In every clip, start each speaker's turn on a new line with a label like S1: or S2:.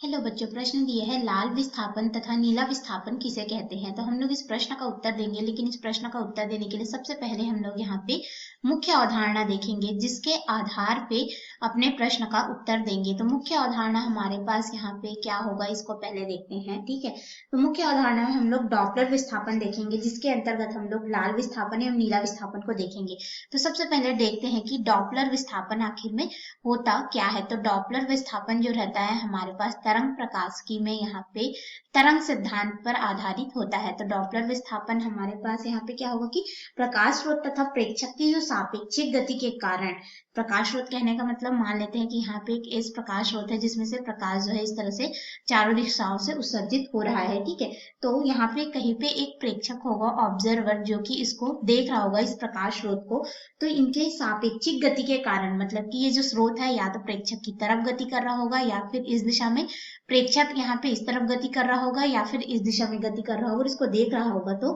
S1: Hello बच्चों, प्रश्न दिए है लाल विस्थापन तथा नीला विस्थापन किसे कहते हैं। तो हम लोग इस प्रश्न का उत्तर देंगे, लेकिन इस प्रश्न का उत्तर देने के लिए सबसे पहले हम लोग यहाँ पे मुख्य अवधारणा देखेंगे, जिसके आधार पे अपने प्रश्न का उत्तर देंगे। तो मुख्य अवधारणा हमारे पास यहाँ पे क्या होगा, इसको पहले देखते हैं। ठीक है, तो मुख्य अवधारणा में हम लोग डॉपलर विस्थापन देखेंगे, जिसके अंतर्गत हम लोग लाल विस्थापन एवं नीला विस्थापन को देखेंगे। तो सबसे पहले देखते हैं कि डॉपलर विस्थापन आखिर में होता क्या है। तो डॉपलर विस्थापन जो रहता है हमारे पास तरंग प्रकाशिकी में यहाँ पे तरंग सिद्धांत पर आधारित होता है। तो डॉपलर विस्थापन हमारे पास यहाँ पे क्या होगा कि प्रकाश स्रोत तथा प्रेक्षक की जो सापेक्षिक गति के कारण, प्रकाश स्रोत कहने का मतलब मान लेते हैं कि यहाँ पे एक ऐसा प्रकाश स्रोत है जिसमें से प्रकाश जो है इस तरह से चारों दिशाओं से उत्सर्जित हो रहा है। ठीक है, तो यहाँ पे कहीं पे एक प्रेक्षक होगा, ऑब्जर्वर, जो कि इसको देख रहा होगा, इस प्रकाश स्रोत को। तो इनके सापेक्षिक गति के कारण, मतलब कि ये जो स्रोत है या तो प्रेक्षक की तरफ गति कर रहा होगा या फिर इस दिशा में, प्रेक्षक यहाँ पे इस तरफ गति कर रहा होगा या फिर इस दिशा में गति कर रहा होगा और इसको देख रहा होगा। तो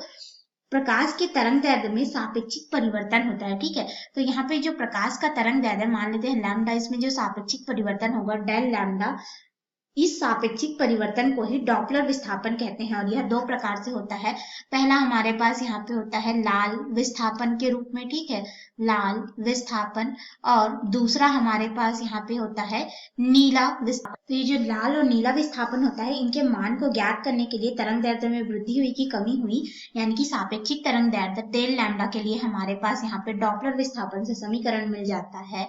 S1: प्रकाश के तरंग दैर्ध्य में सापेक्षिक परिवर्तन होता है। ठीक है, तो यहाँ पे जो प्रकाश का तरंग दैर्ध्य मान लेते हैं लैम्डा, इसमें जो सापेक्षिक परिवर्तन होगा डेल लैम्डा, इस सापेक्षिक परिवर्तन को ही डॉपलर विस्थापन कहते हैं। और यह दो प्रकार से होता है। पहला हमारे पास यहाँ पे होता है लाल विस्थापन के रूप में, ठीक है, लाल विस्थापन, और दूसरा हमारे पास यहाँ पे होता है नीला विस्थापन। तो ये जो लाल और नीला विस्थापन होता है, इनके मान को ज्ञात करने के लिए तरंग दैर्ध्य में वृद्धि हुई कि कमी हुई, यानी कि सापेक्षिक तरंग दैर्ध्य डेल लैम्डा के लिए हमारे पास यहाँ पे डॉपलर विस्थापन से समीकरण मिल जाता है,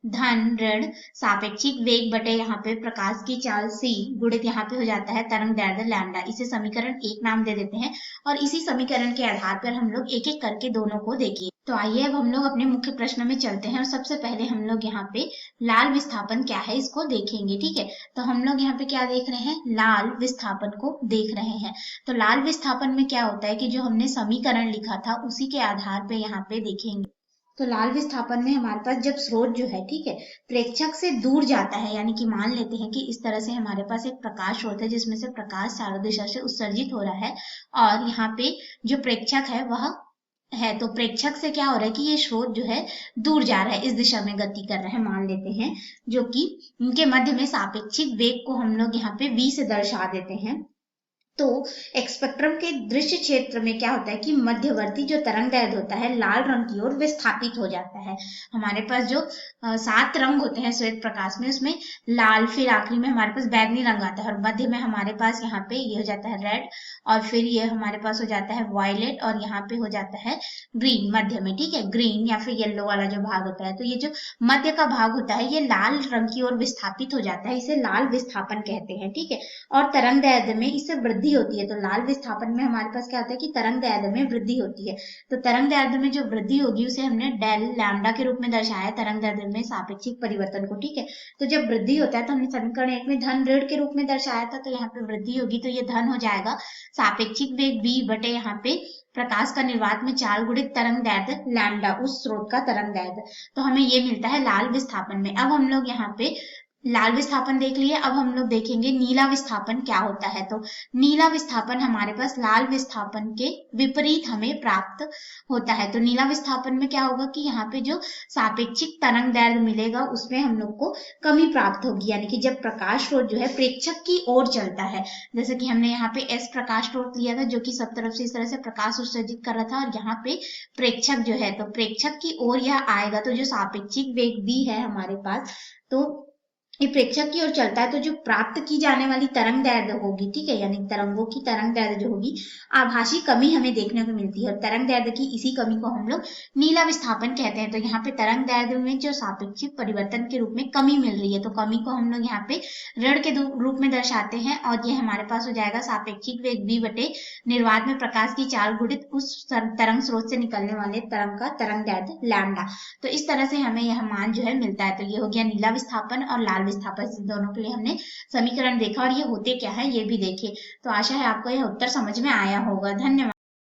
S1: धन ऋण सापेक्षिक वेग बटे यहाँ पे प्रकाश की चाल c गुणित यहाँ पे हो जाता है तरंग दैर्ध्य लैम्डा। इसे समीकरण 1 नाम दे देते हैं और इसी समीकरण के आधार पर हम लोग एक एक करके दोनों को देखिए। तो आइए अब हम लोग अपने मुख्य प्रश्न में चलते हैं और सबसे पहले हम लोग यहाँ पे लाल विस्थापन क्या है इसको देखेंगे। ठीक है, तो हम लोग यहाँ पे क्या देख रहे हैं, लाल विस्थापन को देख रहे हैं। तो लाल विस्थापन में क्या होता है कि जो हमने समीकरण लिखा था उसी के आधार पे यहाँ पे देखेंगे। तो लाल विस्थापन में हमारे पास जब स्रोत जो है, ठीक है, प्रेक्षक से दूर जाता है, यानी कि मान लेते हैं कि इस तरह से हमारे पास एक प्रकाश स्रोत है जिसमें से प्रकाश चारों दिशा से उत्सर्जित हो रहा है और यहाँ पे जो प्रेक्षक है वह है, तो प्रेक्षक से क्या हो रहा है कि ये स्रोत जो है दूर जा रहा है, इस दिशा में गति कर रहा है मान लेते हैं, जो कि इनके मध्य में सापेक्षिक वेग को हम लोग यहाँ पे v से दर्शा देते हैं। तो एक स्पेक्ट्रम के दृश्य क्षेत्र में क्या होता है कि मध्यवर्ती जो तरंग दैर्ध्य होता है लाल रंग की ओर विस्थापित हो जाता है। हमारे पास जो 7 रंग होते हैं श्वेत प्रकाश में, उसमें लाल, फिर आखिरी में हमारे पास बैगनी रंग आता है और मध्य में हमारे पास यहाँ पे ये हो जाता है रेड, और फिर ये हमारे पास हो जाता है वायलेट, और यहाँ पे हो जाता है ग्रीन मध्य में। ठीक है, ग्रीन या फिर येलो वाला जो भाग होता है, तो ये जो मध्य का भाग होता है ये लाल रंग की ओर विस्थापित हो जाता है, इसे लाल विस्थापन कहते हैं। ठीक है, और तरंग दैर्ध्य में इससे वृद्धि होती है। तो लाल विस्थापन में हमारे पास क्या होता है कि तरंग दैर्ध्य में वृद्धि होती है। तो तरंग दैर्ध्य में जो वृद्धि होगी उसे हमने डेल लैम्डा के रूप में दर्शाया, तरंग दैर्ध्य में सापेक्षिक परिवर्तन को। ठीक है, तो जब वृद्धि होता है तो हमने समीकरण 1 में धन ऋण के रूप में दर्शाया था, तो यहाँ पे वृद्धि होगी तो ये धन हो जाएगा सापेक्षिक वेग v बटे यहाँ पे प्रकाश का निर्वात में चाल गुणित तरंग दैर्ध्य लैम्डा, उस स्रोत का तरंग दैर्ध्य। तो हमें ये मिलता है लाल विस्थापन में। अब हम लोग यहाँ पे लाल विस्थापन देख लिए, अब हम लोग देखेंगे नीला विस्थापन क्या होता है। तो नीला विस्थापन हमारे पास लाल विस्थापन के विपरीत हमें प्राप्त होता है। तो नीला विस्थापन में क्या होगा कि यहाँ पे जो सापेक्षिक तरंग दैर्ध्य मिलेगा उसमें हम लोग को कमी प्राप्त होगी, यानी कि जब प्रकाश स्रोत जो है प्रेक्षक की ओर चलता है, जैसे कि हमने यहाँ पे एस प्रकाश स्रोत लिया था जो कि सब तरफ से इस तरह से प्रकाश उत्सर्जित कर रहा था, और यहाँ पे प्रेक्षक जो है, तो प्रेक्षक की ओर यह आएगा, तो जो सापेक्षिक वेग v है हमारे पास, तो ये प्रेक्षक की ओर चलता है, तो जो प्राप्त की जाने वाली तरंग दैर्ध्य होगी, ठीक है, यानी तरंगों की तरंग दैर्ध्य जो होगी, आभासी कमी हमें देखने को मिलती है, और तरंग दैर्ध्य की इसी कमी को हम लोग नीला विस्थापन कहते हैं। तो यहाँ पे तरंग दैर्ध्य में जो सापेक्षिक परिवर्तन के रूप में कमी मिल रही है, तो कमी को हम लोग यहाँ पे ऋण के रूप में दर्शाते हैं, और ये हमारे पास हो जाएगा सापेक्षिक वेग v बटे निर्वात में प्रकाश की चाल गुणित उस तरंग स्रोत से निकलने वाले तरंग का तरंग दैर्ध्य लैम्डा। तो इस तरह से हमें यह मान जो है मिलता है। तो ये हो गया नीला विस्थापन और लाल विस्थापन, दोनों के लिए हमने समीकरण देखा और ये होते क्या है ये भी देखे। तो आशा है आपको यह उत्तर समझ में आया होगा। धन्यवाद।